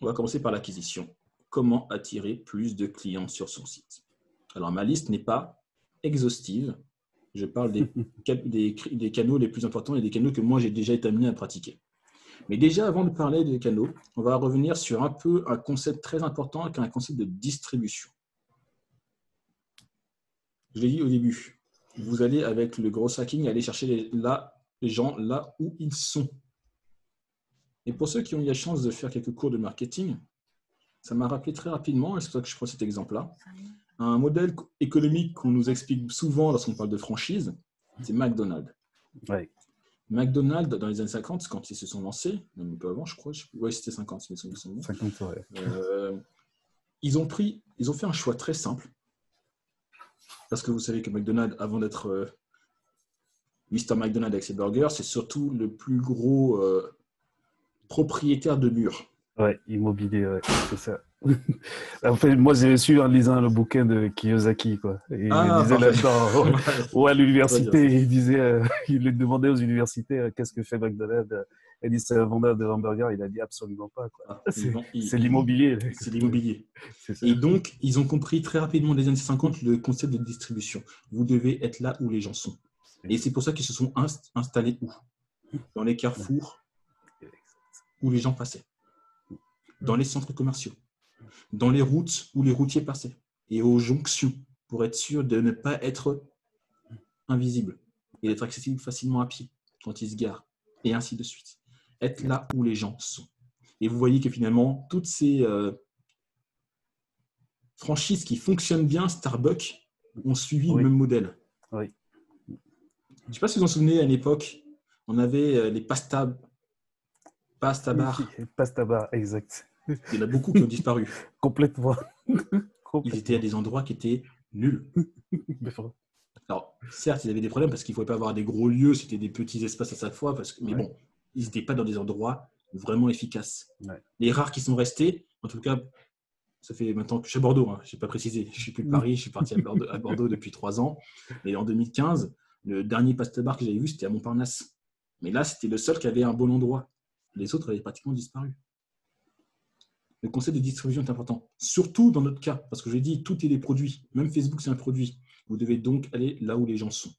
On va commencer par l'acquisition. Comment attirer plus de clients sur son site? Alors, ma liste n'est pas exhaustive. Je parle des canaux les plus importants et des canaux que moi, j'ai déjà été amené à pratiquer. Mais déjà, avant de parler des canaux, on va revenir sur un concept très important, qui est un concept de distribution. Je l'ai dit au début. Vous allez, avec le gros hacking, aller chercher les gens là où ils sont. Et pour ceux qui ont eu la chance de faire quelques cours de marketing, ça m'a rappelé très rapidement, et c'est pour ça que je prends cet exemple-là, un modèle économique qu'on nous explique souvent lorsqu'on parle de franchise, c'est McDonald's. Ouais. McDonald's, dans les années 50, quand ils se sont lancés, même un peu avant, je crois, oui, c'était 50, mais ils sont bons. 50, ouais. Ils ont fait un choix très simple, parce que vous savez que McDonald's, avant d'être Mr. McDonald's avec ses burgers, c'est surtout le plus gros propriétaire de murs. Ouais, immobilier, ouais, c'est ça. En fait, moi, j'ai su en lisant le bouquin de Kiyosaki, quoi. Et il disait Parfait. là-dedans, ou à l'université, Bien, il disait, il lui demandait aux universités, qu'est-ce que fait McDonald's? Il dit, c'est un vendeur de hamburgers. Il a dit absolument pas, quoi. C'est l'immobilier. C'est l'immobilier. C'est ça. Et donc, ils ont compris très rapidement, dans les années 50, le concept de distribution. Vous devez être là où les gens sont. Et c'est pour ça qu'ils se sont installés où? Dans les carrefours où les gens passaient, dans les centres commerciaux, dans les routes où les routiers passaient, et aux jonctions, pour être sûr de ne pas être invisible et d'être accessible facilement à pied quand ils se garent, et ainsi de suite. Être là où les gens sont. Et vous voyez que finalement, toutes ces franchises qui fonctionnent bien, Starbucks, ont suivi le même modèle. Oui. Je ne sais pas si vous vous en souvenez, à l'époque, on avait les pasta bars. Pasta bar, exact. Il y en a beaucoup qui ont disparu. Complètement. Ils étaient à des endroits qui étaient nuls. Alors, certes, ils avaient des problèmes parce qu'il ne fallait pas avoir des gros lieux, c'était des petits espaces à chaque fois, mais bon, ils n'étaient pas dans des endroits vraiment efficaces. Ouais. Les rares qui sont restés, en tout cas, ça fait maintenant que je suis à Bordeaux, je n'ai pas précisé, je ne suis plus de Paris, je suis parti à Bordeaux depuis 3 ans. Et en 2015, le dernier pasta bar que j'avais vu, c'était à Montparnasse. Mais là, c'était le seul qui avait un bon endroit. Les autres avaient pratiquement disparu. Le concept de distribution est important, surtout dans notre cas, parce que j'ai dit, tout est des produits. Même Facebook, c'est un produit. Vous devez donc aller là où les gens sont.